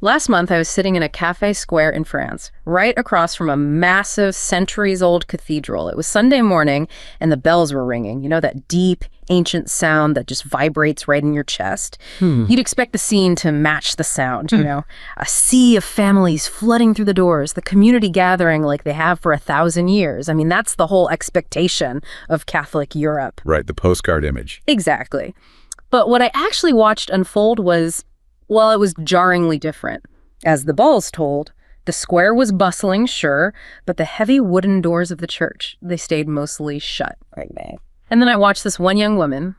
Last month, I was sitting in a cafe square in France, right across from a massive, centuries-old cathedral. It was Sunday morning, and the bells were ringing. You know, that deep, ancient sound that just vibrates right in your chest? You'd expect the scene to match the sound, you know? A sea of families flooding through the doors, the community gathering like they have for 1,000 years. I mean, that's the whole expectation of Catholic Europe. Right, the postcard image. Exactly. But what I actually watched unfold was, well, it was jarringly different. As the bells told, the square was bustling, sure, but the heavy wooden doors of the church, they stayed mostly shut. And then I watched this one young woman.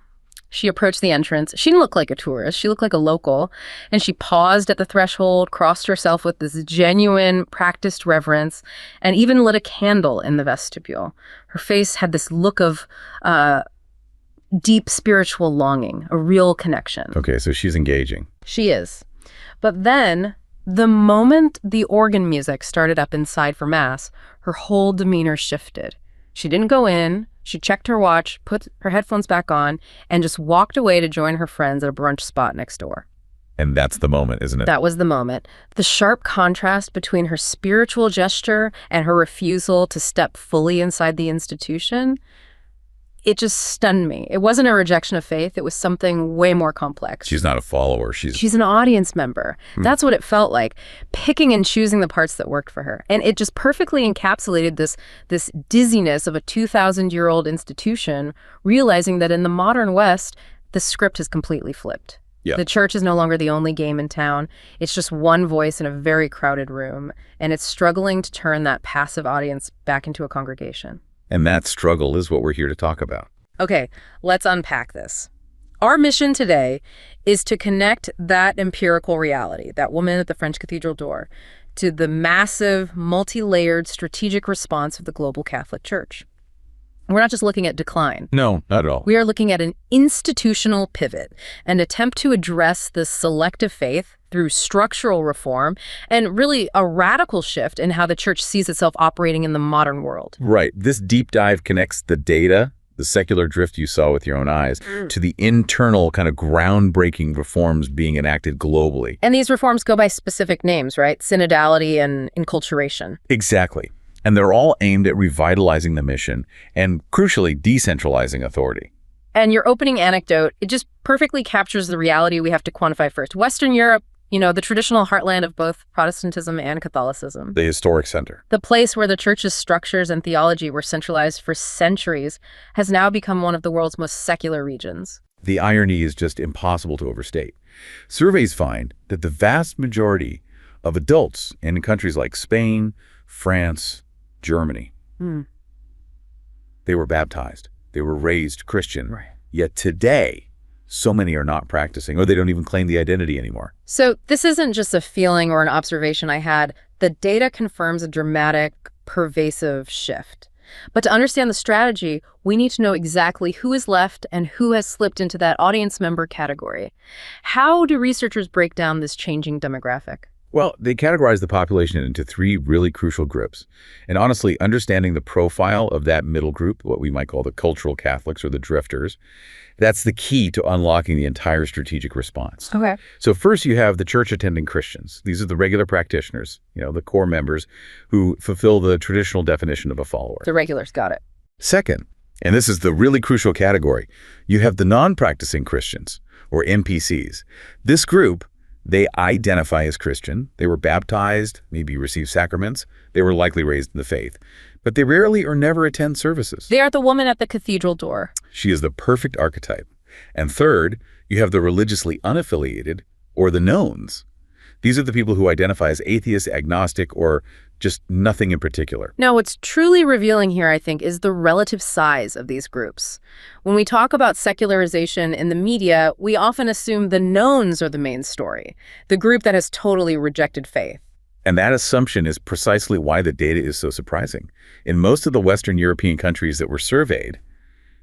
She approached the entrance. She didn't look like a tourist. She looked like a local. And she paused at the threshold, crossed herself with this genuine, practiced reverence, and even lit a candle in the vestibule. Her face had this look of deep spiritual longing, a real connection. Okay, so she's engaging. She is. But then, the moment the organ music started up inside for Mass, her whole demeanor shifted. She didn't go in, she checked her watch, put her headphones back on, and just walked away to join her friends at a brunch spot next door. And that's the moment, isn't it? That was the moment. The sharp contrast between her spiritual gesture and her refusal to step fully inside the institution, it just stunned me. It wasn't a rejection of faith. It was something way more complex. She's not a follower. She's an audience member. That's what it felt like, picking and choosing the parts that worked for her. And it just perfectly encapsulated this dizziness of a 2,000-year-old institution, realizing that in the modern West, the script has completely flipped. Yeah. The church is no longer the only game in town. It's just one voice in a very crowded room, and it's struggling to turn that passive audience back into a congregation. And that struggle is what we're here to talk about. Okay, let's unpack this. Our mission today is to connect that empirical reality, that woman at the French cathedral door, to the massive, multi-layered strategic response of the global Catholic Church. We're not just looking at decline. No, not at all. We are looking at an institutional pivot, an attempt to address the selective faith through structural reform, and really a radical shift in how the church sees itself operating in the modern world. Right. This deep dive connects the data, the secular drift you saw with your own eyes, to the internal kind of groundbreaking reforms being enacted globally. And these reforms go by specific names, right? Synodality and enculturation. Exactly. And they're all aimed at revitalizing the mission and, crucially, decentralizing authority. And your opening anecdote, it just perfectly captures the reality we have to quantify first. Western Europe, you know, the traditional heartland of both Protestantism and Catholicism. The historic center. The place where the church's structures and theology were centralized for centuries has now become one of the world's most secular regions. The irony is just impossible to overstate. Surveys find that the vast majority of adults in countries like Spain, France, Germany, they were baptized. They were raised Christian. Right. Yet today, so many are not practicing, or they don't even claim the identity anymore. So this isn't just a feeling or an observation I had. The data confirms a dramatic, pervasive shift. But to understand the strategy, we need to know exactly who is left and who has slipped into that audience member category. How do researchers break down this changing demographic? Well, they categorize the population into three really crucial groups. And honestly, understanding the profile of that middle group, what we might call the cultural Catholics or the drifters, that's the key to unlocking the entire strategic response. Okay. So first you have the church-attending Christians. These are the regular practitioners, you know, the core members who fulfill the traditional definition of a follower. The regulars, got it. Second, and this is the really crucial category, you have the non-practicing Christians, or NPCs. This group, they identify as Christian, they were baptized, maybe received sacraments, they were likely raised in the faith, but they rarely or never attend services. They are the woman at the cathedral door. She is the perfect archetype. And third, you have the religiously unaffiliated, or the knowns. These are the people who identify as atheist, agnostic, or just nothing in particular. Now, what's truly revealing here, I think, is the relative size of these groups. When we talk about secularization in the media, we often assume the knowns are the main story, the group that has totally rejected faith. And that assumption is precisely why the data is so surprising. In most of the Western European countries that were surveyed,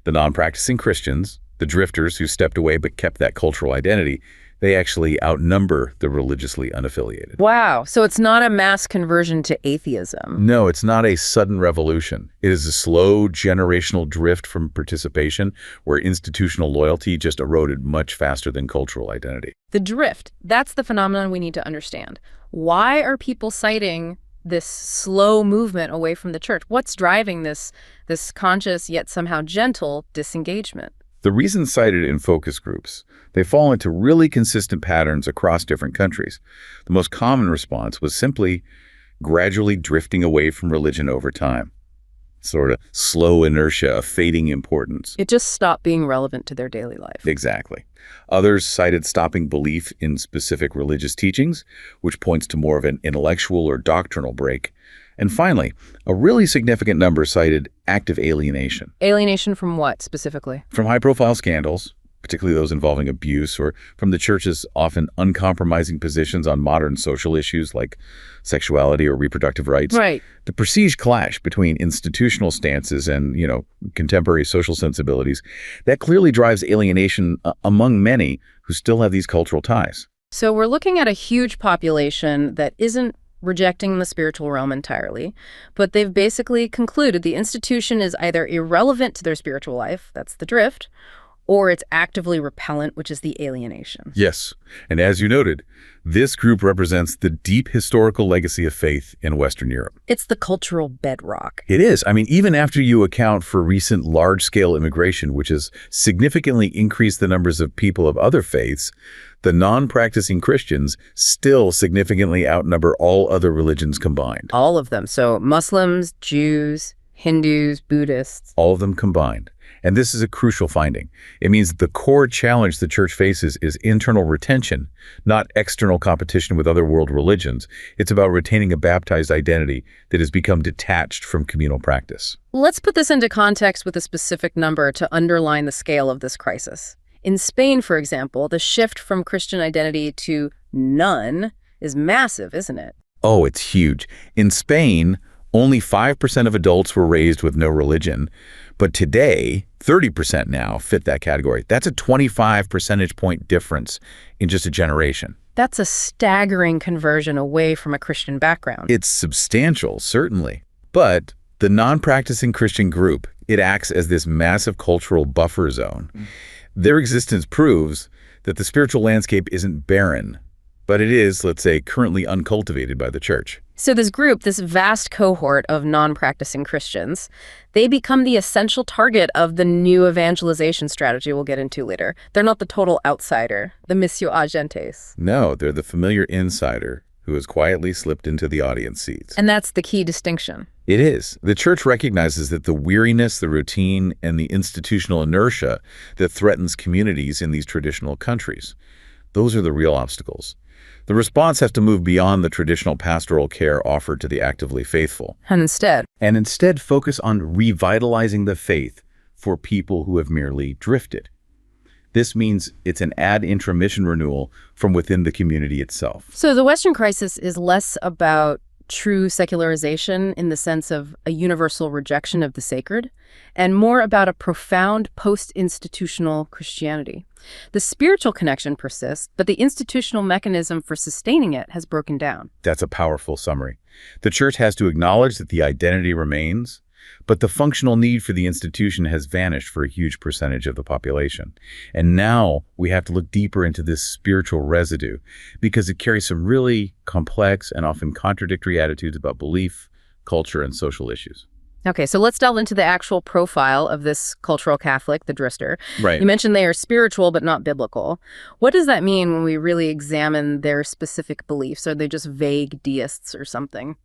the non-practicing Christians, the drifters who stepped away but kept that cultural identity, They actually outnumber the religiously unaffiliated. Wow. So it's not a mass conversion to atheism. No, it's not a sudden revolution. It is a slow generational drift from participation where institutional loyalty just eroded much faster than cultural identity. The drift, that's the phenomenon we need to understand. Why are people citing this slow movement away from the church? What's driving this conscious yet somehow gentle disengagement? The reasons cited in focus groups, they fall into really consistent patterns across different countries. The most common response was simply gradually drifting away from religion over time. Sort of slow inertia, of fading importance. It just stopped being relevant to their daily life. Exactly. Others cited stopping belief in specific religious teachings, which points to more of an intellectual or doctrinal break. And finally, a really significant number cited active alienation. Alienation from what, specifically? From high-profile scandals, particularly those involving abuse, or from the church's often uncompromising positions on modern social issues like sexuality or reproductive rights. Right. The perceived clash between institutional stances and, contemporary social sensibilities, that clearly drives alienation among many who still have these cultural ties. So we're looking at a huge population that isn't rejecting the spiritual realm entirely, but they've basically concluded the institution is either irrelevant to their spiritual life, that's the drift, or it's actively repellent, which is the alienation. Yes, and as you noted, this group represents the deep historical legacy of faith in Western Europe. It's the cultural bedrock. It is. I mean, even after you account for recent large-scale immigration, which has significantly increased the numbers of people of other faiths, the non-practicing Christians still significantly outnumber all other religions combined. All of them. So Muslims, Jews, Hindus, Buddhists. All of them combined. And this is a crucial finding. It means that the core challenge the church faces is internal retention, not external competition with other world religions. It's about retaining a baptized identity that has become detached from communal practice. Let's put this into context with a specific number to underline the scale of this crisis. In Spain, for example, the shift from Christian identity to none is massive, isn't it? Oh, it's huge. In Spain, only 5% of adults were raised with no religion. But today, 30% now fit that category. That's a 25 percentage point difference in just a generation. That's a staggering conversion away from a Christian background. It's substantial, certainly. But the non-practicing Christian group, it acts as this massive cultural buffer zone. Their existence proves that the spiritual landscape isn't barren, but it is, let's say, currently uncultivated by the church. So this group, this vast cohort of non-practicing Christians, they become the essential target of the new evangelization strategy we'll get into later. They're not the total outsider, the missio agentes. No, they're the familiar insider who has quietly slipped into the audience seats. And that's the key distinction. It is. The church recognizes that the weariness, the routine, and the institutional inertia that threatens communities in these traditional countries, those are the real obstacles. The response has to move beyond the traditional pastoral care offered to the actively faithful. And instead Focus on revitalizing the faith for people who have merely drifted. This means it's an ad intramission renewal from within the community itself. So the Western crisis is less about true secularization in the sense of a universal rejection of the sacred, and more about a profound post-institutional Christianity. The spiritual connection persists, but the institutional mechanism for sustaining it has broken down. That's a powerful summary. The church has to acknowledge that the identity remains, but the functional need for the institution has vanished for a huge percentage of the population. And now we have to look deeper into this spiritual residue because it carries some really complex and often contradictory attitudes about belief, culture, and social issues. Okay, so let's delve into the actual profile of this cultural Catholic, the drifter. Right. You mentioned they are spiritual but not biblical. What does that mean when we really examine their specific beliefs? Are they just vague deists or something?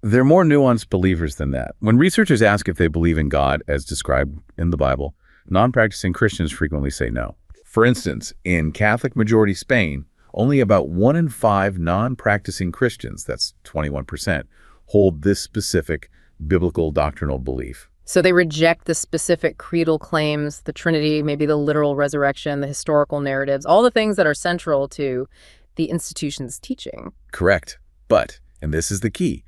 They're more nuanced believers than that. When researchers ask if they believe in God, as described in the Bible, non-practicing Christians frequently say no. For instance, in Catholic-majority Spain, only about 1 in 5 non-practicing Christians, that's 21%, hold this specific biblical doctrinal belief. So they reject the specific creedal claims, the Trinity, maybe the literal resurrection, the historical narratives, all the things that are central to the institution's teaching. Correct. But, and this is the key,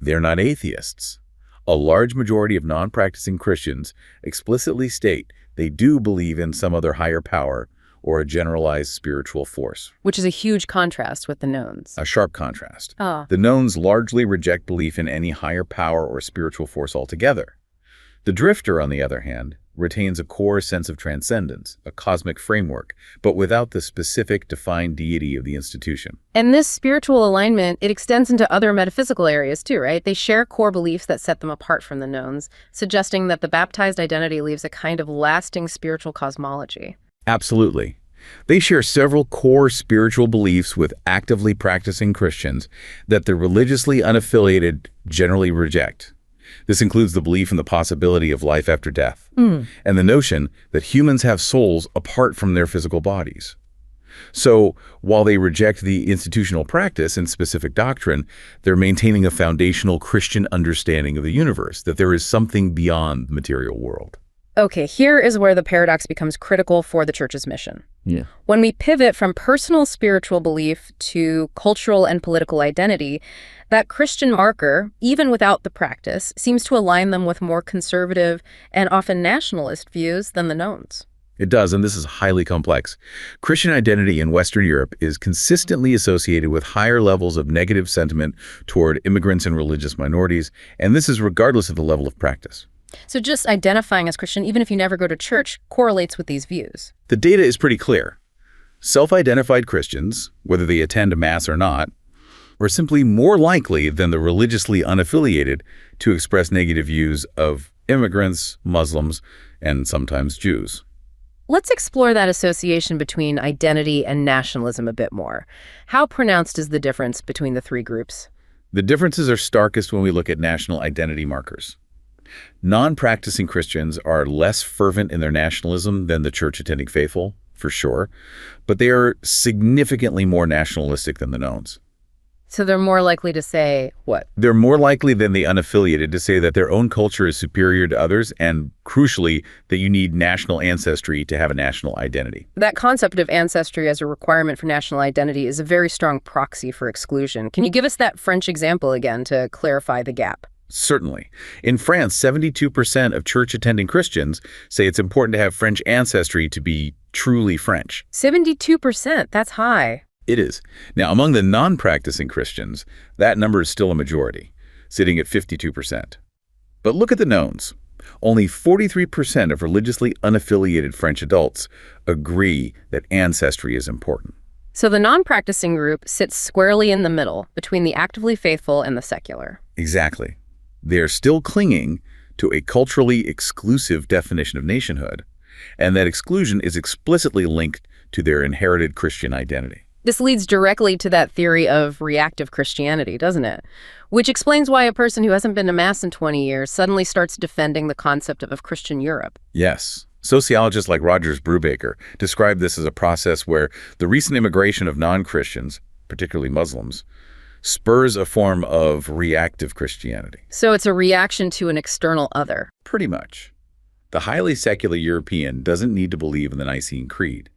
they're not atheists. A large majority of non-practicing Christians explicitly state they do believe in some other higher power or a generalized spiritual force. Which is a huge contrast with the knowns. A sharp contrast. Ah. The knowns largely reject belief in any higher power or spiritual force altogether. The drifter, on the other hand, retains a core sense of transcendence, a cosmic framework, but without the specific defined deity of the institution. And this spiritual alignment, it extends into other metaphysical areas too, right? They share core beliefs that set them apart from the knowns, suggesting that the baptized identity leaves a kind of lasting spiritual cosmology. Absolutely. They share several core spiritual beliefs with actively practicing Christians that the religiously unaffiliated generally reject. This includes the belief in the possibility of life after death, and the notion that humans have souls apart from their physical bodies. So, while they reject the institutional practice and specific doctrine, they're maintaining a foundational Christian understanding of the universe, that there is something beyond the material world. Okay, here is where the paradox becomes critical for the Church's mission. Yeah. When we pivot from personal spiritual belief to cultural and political identity, that Christian marker, even without the practice, seems to align them with more conservative and often nationalist views than the knowns. It does, and this is highly complex. Christian identity in Western Europe is consistently associated with higher levels of negative sentiment toward immigrants and religious minorities, and this is regardless of the level of practice. So just identifying as Christian, even if you never go to church, correlates with these views. The data is pretty clear. Self-identified Christians, whether they attend a Mass or not, are simply more likely than the religiously unaffiliated to express negative views of immigrants, Muslims, and sometimes Jews. Let's explore that association between identity and nationalism a bit more. How pronounced is the difference between the three groups? The differences are starkest when we look at national identity markers. Non-practicing Christians are less fervent in their nationalism than the church-attending faithful, for sure, but they are significantly more nationalistic than the knowns. So they're more likely to say what? They're more likely than the unaffiliated to say that their own culture is superior to others and, crucially, that you need national ancestry to have a national identity. That concept of ancestry as a requirement for national identity is a very strong proxy for exclusion. Can you give us that French example again to clarify the gap? Certainly. In France, 72% of church-attending Christians say it's important to have French ancestry to be truly French. 72%, that's high. It is. Now, among the non-practicing Christians, that number is still a majority, sitting at 52%. But look at the knowns. Only 43% of religiously unaffiliated French adults agree that ancestry is important. So the non-practicing group sits squarely in the middle between the actively faithful and the secular. Exactly. They are still clinging to a culturally exclusive definition of nationhood, and that exclusion is explicitly linked to their inherited Christian identity. This leads directly to that theory of reactive Christianity, doesn't it? Which explains why a person who hasn't been to Mass in 20 years suddenly starts defending the concept of Christian Europe. Yes. Sociologists like Rogers Brubaker describe this as a process where the recent immigration of non-Christians, particularly Muslims, spurs a form of reactive Christianity. So it's a reaction to an external other. Pretty much. The highly secular European doesn't need to believe in the Nicene Creed,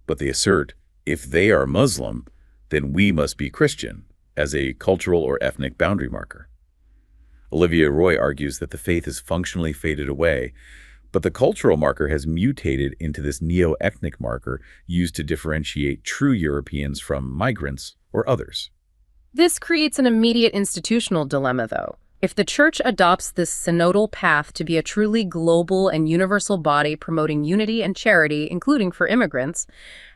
but they assert, if they are Muslim, then we must be Christian, as a cultural or ethnic boundary marker. Olivier Roy argues that the faith has functionally faded away, but the cultural marker has mutated into this neo-ethnic marker used to differentiate true Europeans from migrants or others. This creates an immediate institutional dilemma, though. If the Church adopts this synodal path to be a truly global and universal body promoting unity and charity, including for immigrants,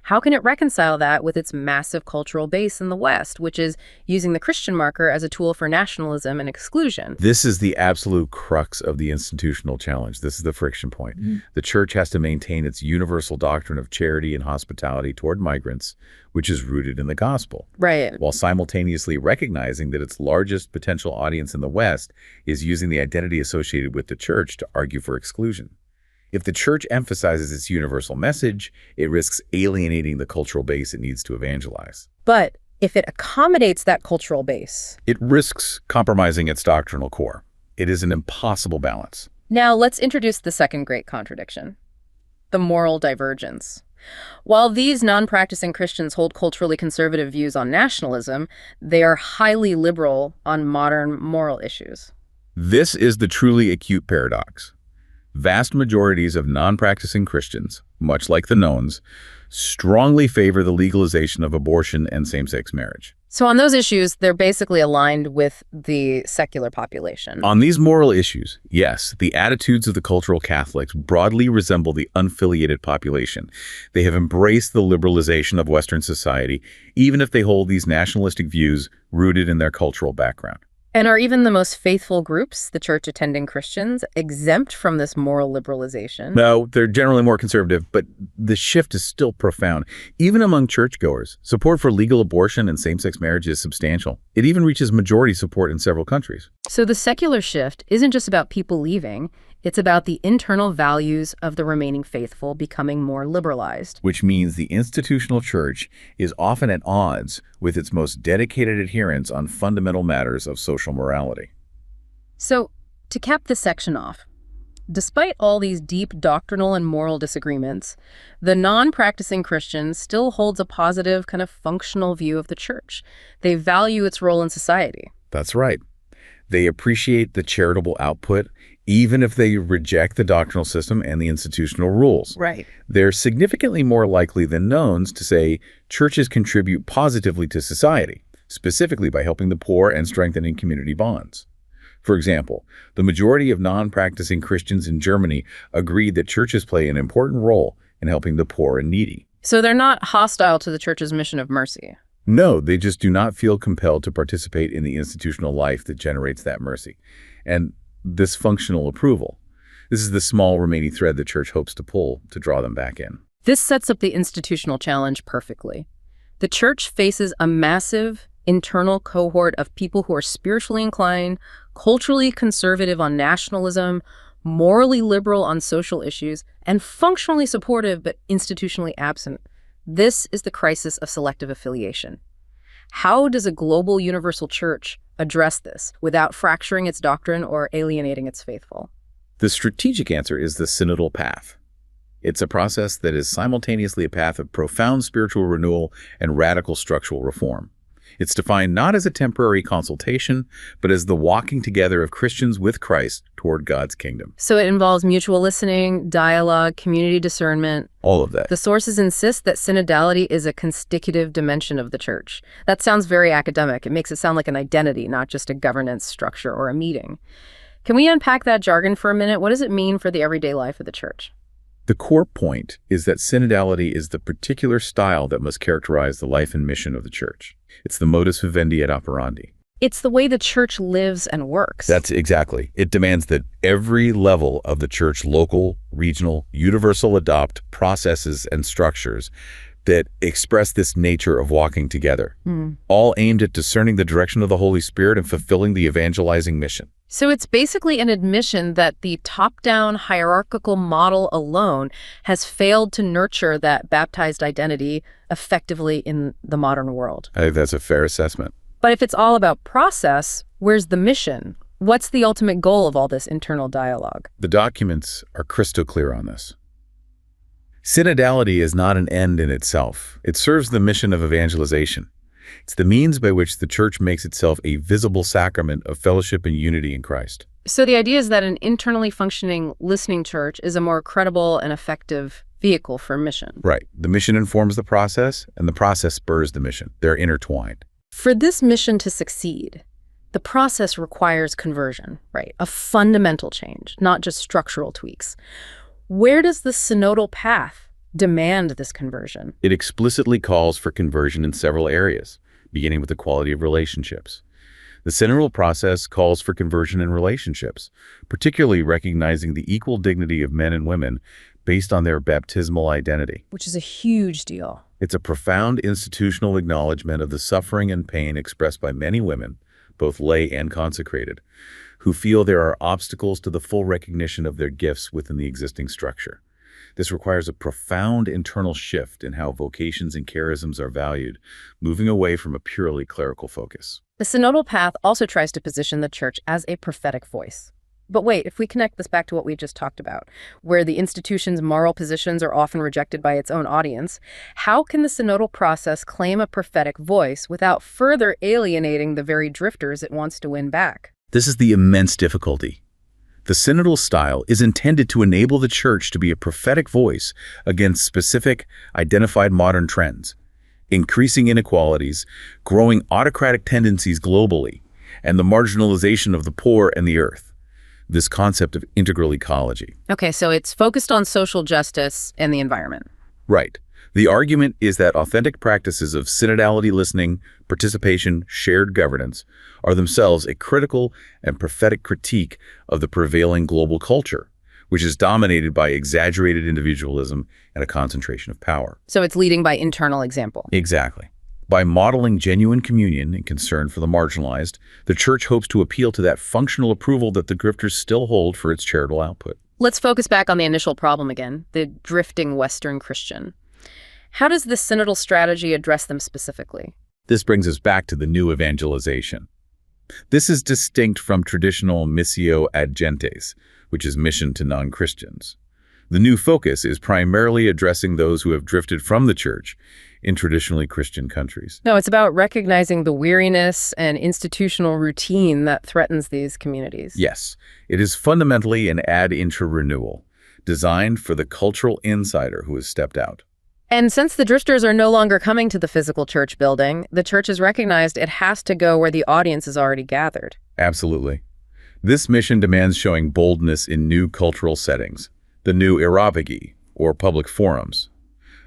how can it reconcile that with its massive cultural base in the West, which is using the Christian marker as a tool for nationalism and exclusion? This is the absolute crux of the institutional challenge. This is the friction point. The Church has to maintain its universal doctrine of charity and hospitality toward migrants, which is rooted in the gospel. Right. While simultaneously recognizing that its largest potential audience in the West is using the identity associated with the Church to argue for exclusion. If the Church emphasizes its universal message, it risks alienating the cultural base it needs to evangelize. But if it accommodates that cultural base, it risks compromising its doctrinal core. It is an impossible balance. Now let's introduce the second great contradiction, the moral divergence. While these non-practicing Christians hold culturally conservative views on nationalism, they are highly liberal on modern moral issues. This is the truly acute paradox. Vast majorities of non-practicing Christians, much like the knowns, strongly favor the legalization of abortion and same-sex marriage. So on those issues, they're basically aligned with the secular population. On these moral issues, yes, the attitudes of the cultural Catholics broadly resemble the unaffiliated population. They have embraced the liberalization of Western society, even if they hold these nationalistic views rooted in their cultural background. And are even the most faithful groups, the church-attending Christians, exempt from this moral liberalization? No, they're generally more conservative, but the shift is still profound. Even among churchgoers, support for legal abortion and same-sex marriage is substantial. It even reaches majority support in several countries. So the secular shift isn't just about people leaving, it's about the internal values of the remaining faithful becoming more liberalized. Which means the institutional church is often at odds with its most dedicated adherents on fundamental matters of social morality. So, to cap this section off, despite all these deep doctrinal and moral disagreements, the non-practicing Christian still holds a positive, kind of functional view of the church. They value its role in society. That's right. They appreciate the charitable output, even if they reject the doctrinal system and the institutional rules. Right. They're significantly more likely than nones to say churches contribute positively to society, specifically by helping the poor and strengthening community bonds. For example, the majority of non-practicing Christians in Germany agreed that churches play an important role in helping the poor and needy. So they're not hostile to the church's mission of mercy. No, they just do not feel compelled to participate in the institutional life that generates that mercy. And this functional approval, this is the small remaining thread the church hopes to pull to draw them back in. This sets up the institutional challenge perfectly. The church faces a massive internal cohort of people who are spiritually inclined, culturally conservative on nationalism, morally liberal on social issues, and functionally supportive but institutionally absent. This is the crisis of selective affiliation. How does a global universal church address this without fracturing its doctrine or alienating its faithful? The strategic answer is the synodal path. It's a process that is simultaneously a path of profound spiritual renewal and radical structural reform. It's defined not as a temporary consultation, but as the walking together of Christians with Christ toward God's kingdom. So it involves mutual listening, dialogue, community discernment. All of that. The sources insist that synodality is a constitutive dimension of the church. That sounds very academic. It makes it sound like an identity, not just a governance structure or a meeting. Can we unpack that jargon for a minute? What does it mean for the everyday life of the church? The core point is that synodality is the particular style that must characterize the life and mission of the church. It's the modus vivendi et operandi. It's the way the church lives and works. That's exactly. It demands that every level of the church, local, regional, universal, adopt processes and structures that express this nature of walking together, all aimed at discerning the direction of the Holy Spirit and fulfilling the evangelizing mission. So it's basically an admission that the top-down hierarchical model alone has failed to nurture that baptized identity effectively in the modern world. I think that's a fair assessment. But if it's all about process, where's the mission? What's the ultimate goal of all this internal dialogue? The documents are crystal clear on this. Synodality is not an end in itself. It serves the mission of evangelization. It's the means by which the church makes itself a visible sacrament of fellowship and unity in Christ. So the idea is that an internally functioning listening church is a more credible and effective vehicle for mission. Right. The mission informs the process, and the process spurs the mission. They're intertwined. For this mission to succeed, the process requires conversion, right? A fundamental change, not just structural tweaks. Where does the synodal path demand this conversion? It explicitly calls for conversion in several areas, beginning with the quality of relationships. The synodal process calls for conversion in relationships, particularly recognizing the equal dignity of men and women based on their baptismal identity. Which is a huge deal. It's a profound institutional acknowledgement of the suffering and pain expressed by many women, both lay and consecrated, who feel there are obstacles to the full recognition of their gifts within the existing structure. This requires a profound internal shift in how vocations and charisms are valued, moving away from a purely clerical focus. The synodal path also tries to position the church as a prophetic voice. But wait, if we connect this back to what we just talked about, where the institution's moral positions are often rejected by its own audience, how can the synodal process claim a prophetic voice without further alienating the very drifters it wants to win back? This is the immense difficulty. The synodal style is intended to enable the church to be a prophetic voice against specific, identified modern trends, increasing inequalities, growing autocratic tendencies globally, and the marginalization of the poor and the earth. This concept of integral ecology. Okay, so it's focused on social justice and the environment. Right. The argument is that authentic practices of synodality listening, participation, shared governance are themselves a critical and prophetic critique of the prevailing global culture, which is dominated by exaggerated individualism and a concentration of power. So it's leading by internal example. Exactly. By modeling genuine communion and concern for the marginalized, the church hopes to appeal to that functional approval that the drifters still hold for its charitable output. Let's focus back on the initial problem again, the drifting Western Christian. How does this synodal strategy address them specifically? This brings us back to the new evangelization. This is distinct from traditional missio ad gentes, which is mission to non-Christians. The new focus is primarily addressing those who have drifted from the church in traditionally Christian countries. No, it's about recognizing the weariness and institutional routine that threatens these communities. Yes, it is fundamentally an ad intra renewal, designed for the cultural insider who has stepped out. And since the drifters are no longer coming to the physical church building, the church has recognized it has to go where the audience is already gathered. Absolutely. This mission demands showing boldness in new cultural settings, the new eravigi, or public forums.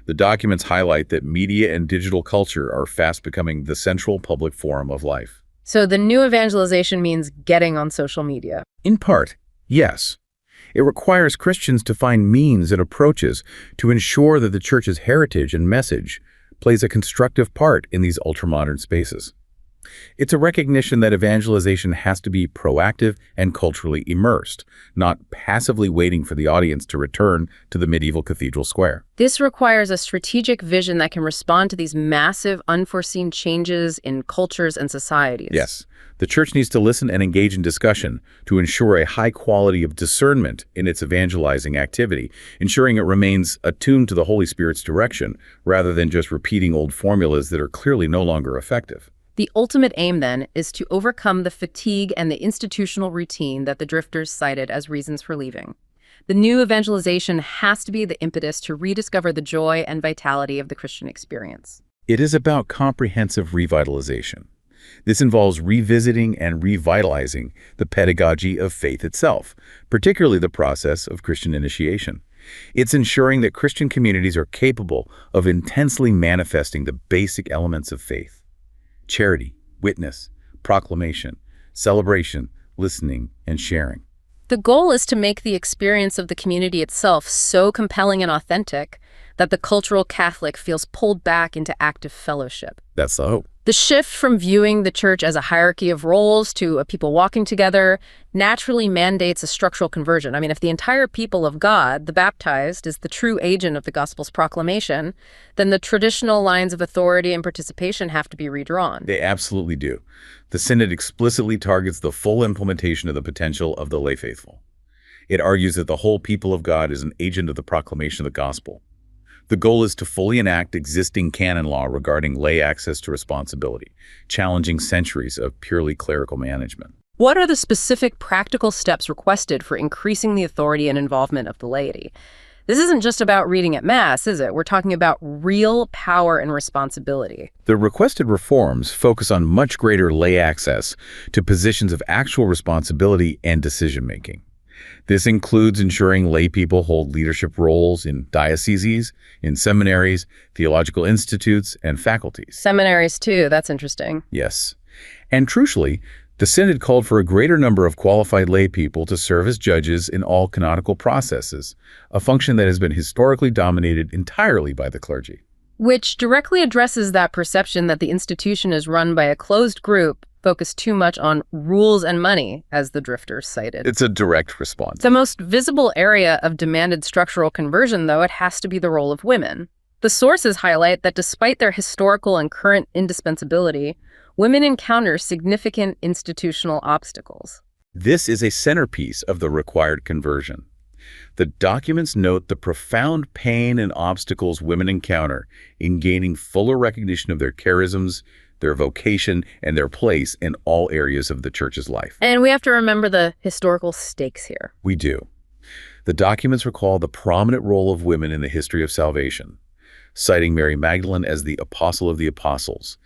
The documents highlight that media and digital culture are fast becoming the central public forum of life. So the new evangelization means getting on social media. In part, yes. It requires Christians to find means and approaches to ensure that the church's heritage and message plays a constructive part in these ultramodern spaces. It's a recognition that evangelization has to be proactive and culturally immersed, not passively waiting for the audience to return to the medieval cathedral square. This requires a strategic vision that can respond to these massive, unforeseen changes in cultures and societies. Yes, the church needs to listen and engage in discussion to ensure a high quality of discernment in its evangelizing activity, ensuring it remains attuned to the Holy Spirit's direction rather than just repeating old formulas that are clearly no longer effective. The ultimate aim, then, is to overcome the fatigue and the institutional routine that the drifters cited as reasons for leaving. The new evangelization has to be the impetus to rediscover the joy and vitality of the Christian experience. It is about comprehensive revitalization. This involves revisiting and revitalizing the pedagogy of faith itself, particularly the process of Christian initiation. It's ensuring that Christian communities are capable of intensely manifesting the basic elements of faith: charity, witness, proclamation, celebration, listening, and sharing. The goal is to make the experience of the community itself so compelling and authentic that the cultural Catholic feels pulled back into active fellowship. That's the hope. The shift from viewing the church as a hierarchy of roles to a people walking together naturally mandates a structural conversion. I mean, if the entire people of God, the baptized, is the true agent of the gospel's proclamation, then the traditional lines of authority and participation have to be redrawn. They absolutely do. The Synod explicitly targets the full implementation of the potential of the lay faithful. It argues that the whole people of God is an agent of the proclamation of the gospel. The goal is to fully enact existing canon law regarding lay access to responsibility, challenging centuries of purely clerical management. What are the specific practical steps requested for increasing the authority and involvement of the laity? This isn't just about reading at Mass, is it? We're talking about real power and responsibility. The requested reforms focus on much greater lay access to positions of actual responsibility and decision-making. This includes ensuring lay people hold leadership roles in dioceses, in seminaries, theological institutes, and faculties. Seminaries, too. That's interesting. Yes. And crucially, the Synod called for a greater number of qualified lay people to serve as judges in all canonical processes, a function that has been historically dominated entirely by the clergy. Which directly addresses that perception that the institution is run by a closed group focused too much on rules and money, as the drifters cited. It's a direct response. The most visible area of demanded structural conversion, though, it has to be the role of women. The sources highlight that despite their historical and current indispensability, women encounter significant institutional obstacles. This is a centerpiece of the required conversion. The documents note the profound pain and obstacles women encounter in gaining fuller recognition of their charisms, their vocation, and their place in all areas of the church's life. And we have to remember the historical stakes here. We do. The documents recall the prominent role of women in the history of salvation, citing Mary Magdalene as the apostle of the apostles,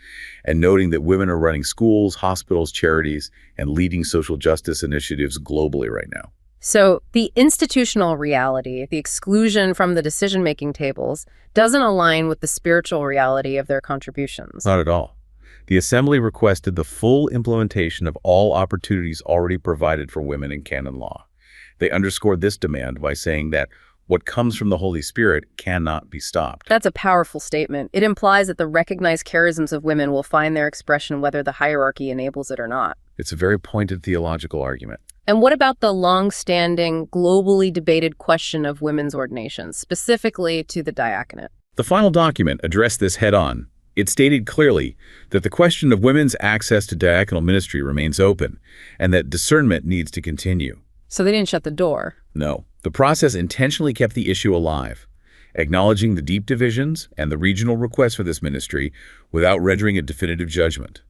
and noting that women are running schools, hospitals, charities, and leading social justice initiatives globally right now. So the institutional reality, the exclusion from the decision-making tables, doesn't align with the spiritual reality of their contributions. Not at all. The Assembly requested the full implementation of all opportunities already provided for women in canon law. They underscored this demand by saying that what comes from the Holy Spirit cannot be stopped. That's a powerful statement. It implies that the recognized charisms of women will find their expression whether the hierarchy enables it or not. It's a very pointed theological argument. And what about the long-standing, globally debated question of women's ordinations, specifically to the diaconate? The final document addressed this head-on. It stated clearly that the question of women's access to diaconal ministry remains open, and that discernment needs to continue. So they didn't shut the door. No. The process intentionally kept the issue alive, acknowledging the deep divisions and the regional requests for this ministry without rendering a definitive judgment.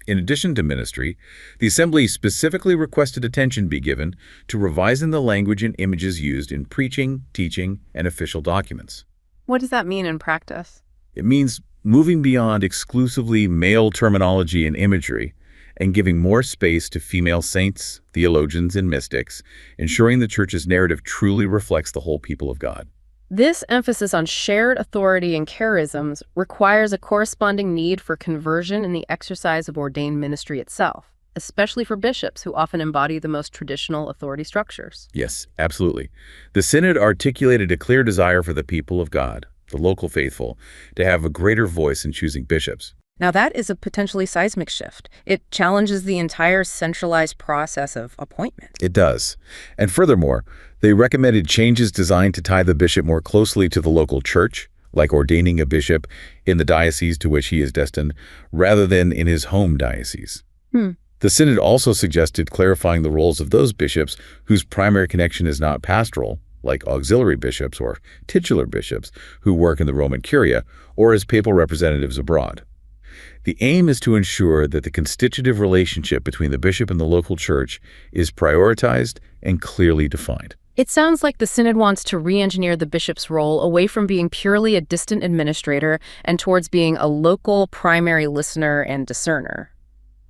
In addition to ministry, the Assembly specifically requested attention be given to revising the language and images used in preaching, teaching, and official documents. What does that mean in practice? It means moving beyond exclusively male terminology and imagery and giving more space to female saints, theologians, and mystics, ensuring the Church's narrative truly reflects the whole people of God. This emphasis on shared authority and charisms requires a corresponding need for conversion in the exercise of ordained ministry itself, especially for bishops who often embody the most traditional authority structures. Yes, absolutely. The Synod articulated a clear desire for the people of God, the local faithful, to have a greater voice in choosing bishops. Now that is a potentially seismic shift. It challenges the entire centralized process of appointment. It does. And furthermore, they recommended changes designed to tie the bishop more closely to the local church, like ordaining a bishop in the diocese to which he is destined, rather than in his home diocese. The Synod also suggested clarifying the roles of those bishops whose primary connection is not pastoral, like auxiliary bishops or titular bishops who work in the Roman Curia, or as papal representatives abroad. The aim is to ensure that the constitutive relationship between the bishop and the local church is prioritized and clearly defined. It sounds like the Synod wants to re-engineer the bishop's role away from being purely a distant administrator and towards being a local primary listener and discerner.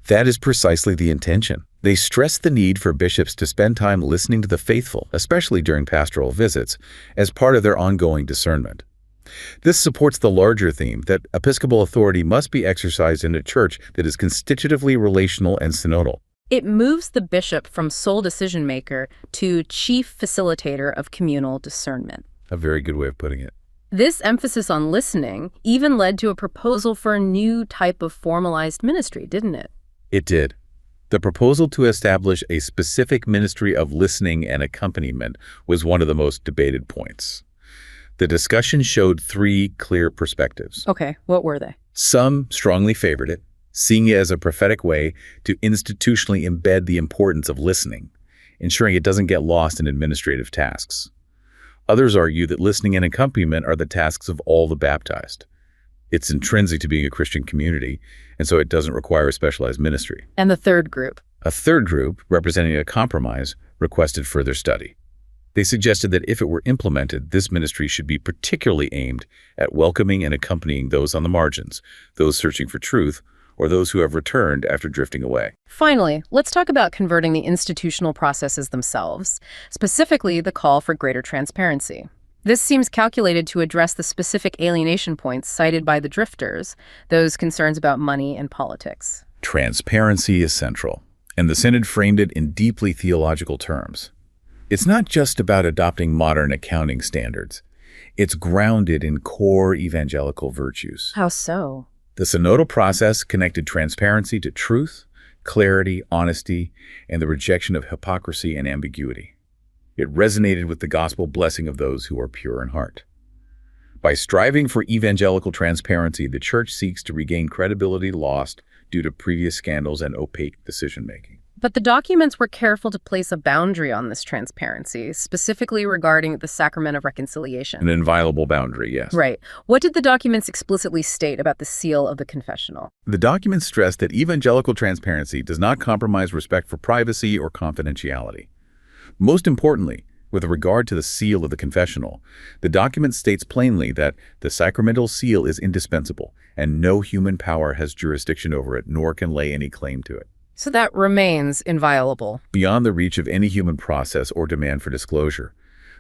That is precisely the intention. They stress the need for bishops to spend time listening to the faithful, especially during pastoral visits, as part of their ongoing discernment. This supports the larger theme that episcopal authority must be exercised in a church that is constitutively relational and synodal. It moves the bishop from sole decision-maker to chief facilitator of communal discernment. A very good way of putting it. This emphasis on listening even led to a proposal for a new type of formalized ministry, didn't it? It did. The proposal to establish a specific ministry of listening and accompaniment was one of the most debated points. The discussion showed three clear perspectives. Okay, what were they? Some strongly favored it, seeing it as a prophetic way to institutionally embed the importance of listening, ensuring it doesn't get lost in administrative tasks. Others argue that listening and accompaniment are the tasks of all the baptized. It's intrinsic to being a Christian community, and so it doesn't require a specialized ministry. And the third group? A third group, representing a compromise, requested further study. They suggested that if it were implemented, this ministry should be particularly aimed at welcoming and accompanying those on the margins, those searching for truth, or those who have returned after drifting away. Finally, let's talk about converting the institutional processes themselves, specifically the call for greater transparency. This seems calculated to address the specific alienation points cited by the drifters, those concerns about money and politics. Transparency is central, and the Synod framed it in deeply theological terms. It's not just about adopting modern accounting standards. It's grounded in core evangelical virtues. How so? The synodal process connected transparency to truth, clarity, honesty, and the rejection of hypocrisy and ambiguity. It resonated with the gospel blessing of those who are pure in heart. By striving for evangelical transparency, the Church seeks to regain credibility lost due to previous scandals and opaque decision-making. But the documents were careful to place a boundary on this transparency, specifically regarding the sacrament of reconciliation. An inviolable boundary, yes. Right. What did the documents explicitly state about the seal of the confessional? The documents stress that evangelical transparency does not compromise respect for privacy or confidentiality. Most importantly, with regard to the seal of the confessional, the document states plainly that the sacramental seal is indispensable, and no human power has jurisdiction over it, nor can lay any claim to it. So that remains inviolable. Beyond the reach of any human process or demand for disclosure,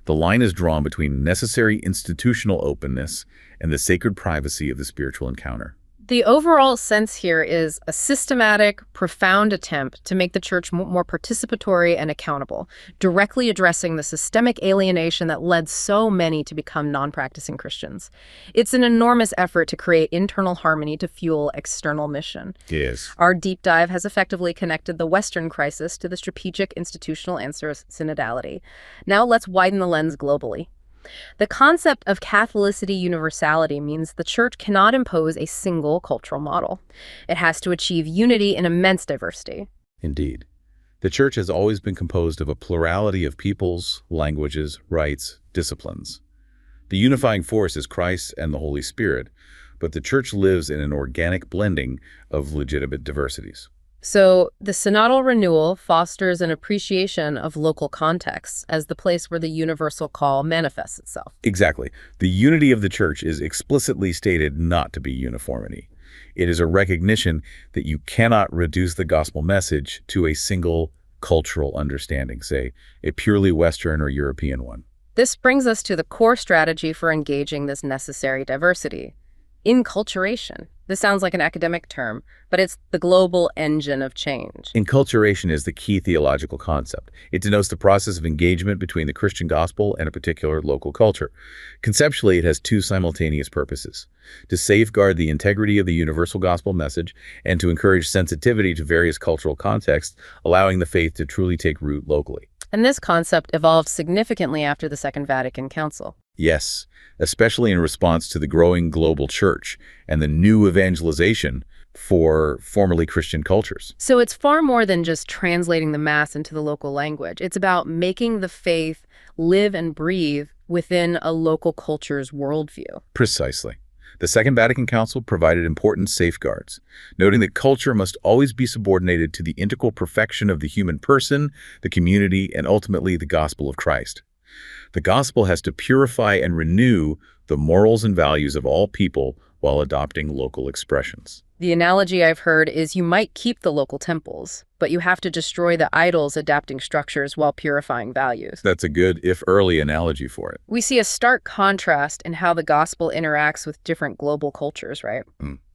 the line is drawn between necessary institutional openness and the sacred privacy of the spiritual encounter. The overall sense here is a systematic, profound attempt to make the church more participatory and accountable, directly addressing the systemic alienation that led so many to become non-practicing Christians. It's an enormous effort to create internal harmony to fuel external mission. Yes. Our deep dive has effectively connected the Western crisis to the strategic institutional answer of synodality. Now let's widen the lens globally. The concept of Catholicity universality means the church cannot impose a single cultural model. It has to achieve unity in immense diversity. Indeed. The church has always been composed of a plurality of peoples, languages, rites, disciplines. The unifying force is Christ and the Holy Spirit, but the church lives in an organic blending of legitimate diversities. So the synodal renewal fosters an appreciation of local contexts as the place where the universal call manifests itself. Exactly. The unity of the church is explicitly stated not to be uniformity. It is a recognition that you cannot reduce the gospel message to a single cultural understanding, say, a purely Western or European one. This brings us to the core strategy for engaging this necessary diversity: inculturation. This sounds like an academic term, but it's the global engine of change. Inculturation is the key theological concept. It denotes the process of engagement between the Christian gospel and a particular local culture. Conceptually, it has two simultaneous purposes: to safeguard the integrity of the universal gospel message and to encourage sensitivity to various cultural contexts, allowing the faith to truly take root locally. And this concept evolved significantly after the Second Vatican Council. Yes, especially in response to the growing global church and the new evangelization for formerly Christian cultures. So it's far more than just translating the Mass into the local language. It's about making the faith live and breathe within a local culture's worldview. Precisely. The Second Vatican Council provided important safeguards, noting that culture must always be subordinated to the integral perfection of the human person, the community, and ultimately the gospel of Christ. The gospel has to purify and renew the morals and values of all people while adopting local expressions. The analogy I've heard is you might keep the local temples, but you have to destroy the idols adapting structures while purifying values. That's a good, if early, analogy for it. We see a stark contrast in how the gospel interacts with different global cultures, right?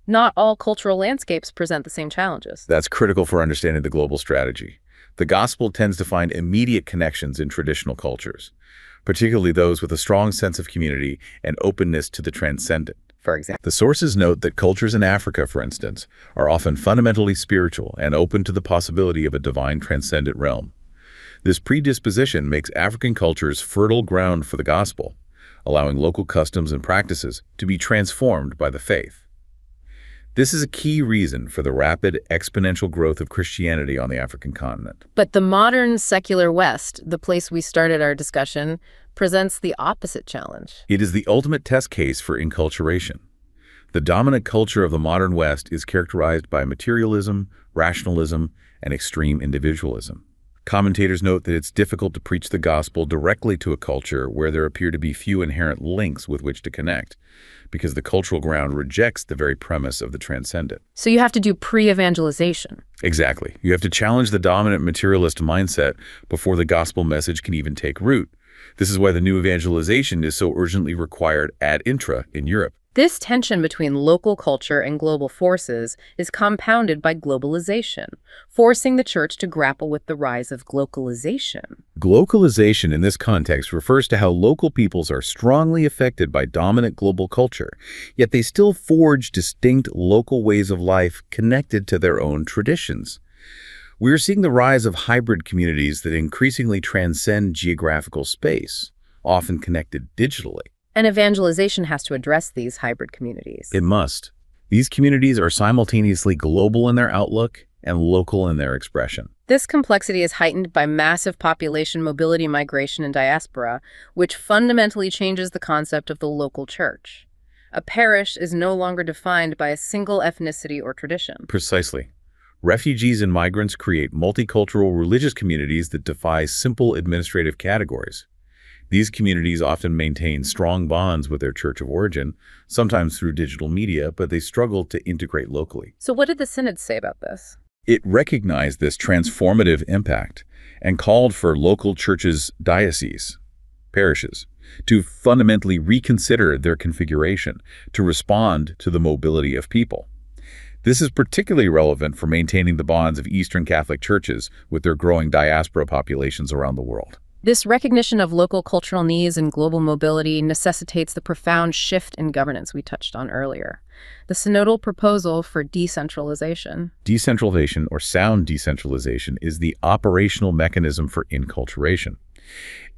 Not all cultural landscapes present the same challenges. That's critical for understanding the global strategy. The gospel tends to find immediate connections in traditional cultures, particularly those with a strong sense of community and openness to the transcendent. For example, the sources note that cultures in Africa, for instance, are often fundamentally spiritual and open to the possibility of a divine transcendent realm. This predisposition makes African cultures fertile ground for the gospel, allowing local customs and practices to be transformed by the faith. This is a key reason for the rapid, exponential growth of Christianity on the African continent. But the modern secular West, the place we started our discussion, presents the opposite challenge. It is the ultimate test case for inculturation. The dominant culture of the modern West is characterized by materialism, rationalism, and extreme individualism. Commentators note that it's difficult to preach the gospel directly to a culture where there appear to be few inherent links with which to connect, because the cultural ground rejects the very premise of the transcendent. So you have to do pre-evangelization. Exactly. You have to challenge the dominant materialist mindset before the gospel message can even take root. This is why the new evangelization is so urgently required ad intra in Europe. This tension between local culture and global forces is compounded by globalization, forcing the church to grapple with the rise of glocalization. Glocalization in this context refers to how local peoples are strongly affected by dominant global culture, yet they still forge distinct local ways of life connected to their own traditions. We're seeing the rise of hybrid communities that increasingly transcend geographical space, often connected digitally. And evangelization has to address these hybrid communities. It must. These communities are simultaneously global in their outlook and local in their expression. This complexity is heightened by massive population mobility, migration, and diaspora, which fundamentally changes the concept of the local church. A parish is no longer defined by a single ethnicity or tradition. Precisely. Refugees and migrants create multicultural religious communities that defy simple administrative categories. These communities often maintain strong bonds with their church of origin, sometimes through digital media, but they struggle to integrate locally. So what did the Synod say about this? It recognized this transformative impact and called for local churches, dioceses, parishes, to fundamentally reconsider their configuration to respond to the mobility of people. This is particularly relevant for maintaining the bonds of Eastern Catholic churches with their growing diaspora populations around the world. This recognition of local cultural needs and global mobility necessitates the profound shift in governance we touched on earlier. The synodal proposal for decentralization. Decentralization, or sound decentralization, is the operational mechanism for inculturation.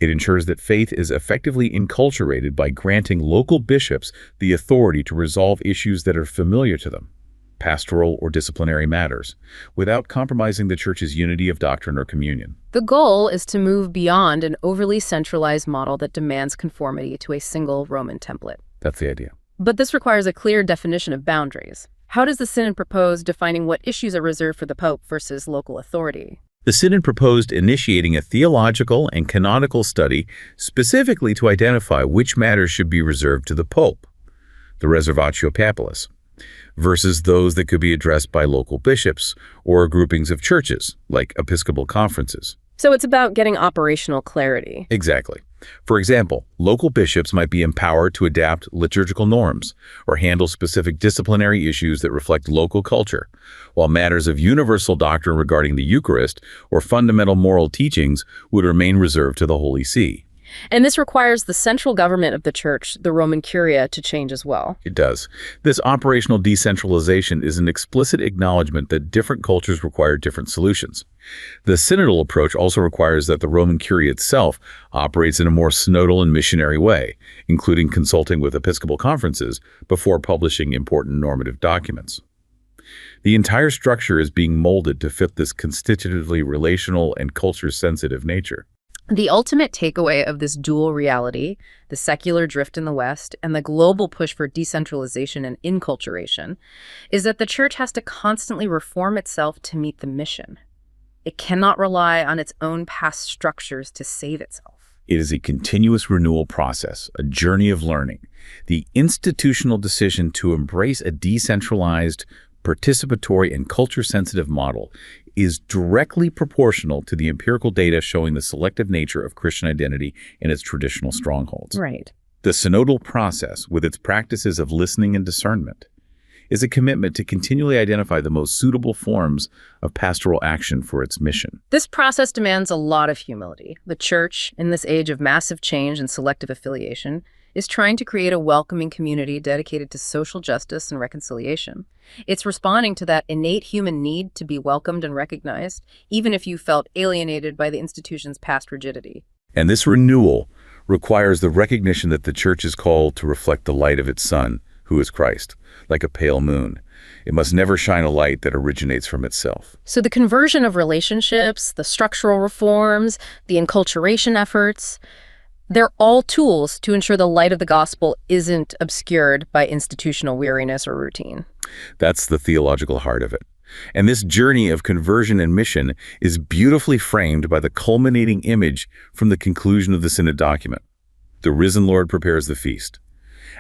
It ensures that faith is effectively inculturated by granting local bishops the authority to resolve issues that are familiar to them, pastoral or disciplinary matters, without compromising the Church's unity of doctrine or communion. The goal is to move beyond an overly centralized model that demands conformity to a single Roman template. That's the idea. But this requires a clear definition of boundaries. How does the Synod propose defining what issues are reserved for the Pope versus local authority? The Synod proposed initiating a theological and canonical study specifically to identify which matters should be reserved to the Pope, the reservatio papalis, versus those that could be addressed by local bishops or groupings of churches, like episcopal conferences. So it's about getting operational clarity. Exactly. For example, local bishops might be empowered to adapt liturgical norms or handle specific disciplinary issues that reflect local culture, while matters of universal doctrine regarding the Eucharist or fundamental moral teachings would remain reserved to the Holy See. And this requires the central government of the Church, the Roman Curia, to change as well. It does. This operational decentralization is an explicit acknowledgement that different cultures require different solutions. The synodal approach also requires that the Roman Curia itself operates in a more synodal and missionary way, including consulting with episcopal conferences before publishing important normative documents. The entire structure is being molded to fit this constitutively relational and culture-sensitive nature. The ultimate takeaway of this dual reality, the secular drift in the West and the global push for decentralization and inculturation, is that the Church has to constantly reform itself to meet the mission. It cannot rely on its own past structures to save itself. It is a continuous renewal process, a journey of learning. The institutional decision to embrace a decentralized, participatory, and culture-sensitive model is directly proportional to the empirical data showing the selective nature of Christian identity and its traditional strongholds. Right. The synodal process, with its practices of listening and discernment, is a commitment to continually identify the most suitable forms of pastoral action for its mission. This process demands a lot of humility. The Church, in this age of massive change and selective affiliation, is trying to create a welcoming community dedicated to social justice and reconciliation. It's responding to that innate human need to be welcomed and recognized, even if you felt alienated by the institution's past rigidity. And this renewal requires the recognition that the Church is called to reflect the light of its Son, who is Christ, like a pale moon. It must never shine a light that originates from itself. So the conversion of relationships, the structural reforms, the enculturation efforts, they're all tools to ensure the light of the gospel isn't obscured by institutional weariness or routine. That's the theological heart of it. And this journey of conversion and mission is beautifully framed by the culminating image from the conclusion of the Synod document. The risen Lord prepares the feast.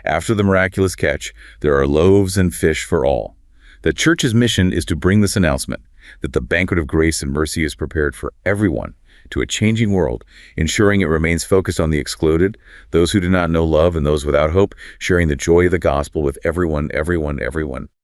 After the miraculous catch, there are loaves and fish for all. The Church's mission is to bring this announcement, that the banquet of grace and mercy is prepared for everyone, to a changing world, ensuring it remains focused on the excluded, those who do not know love and those without hope, sharing the joy of the gospel with everyone.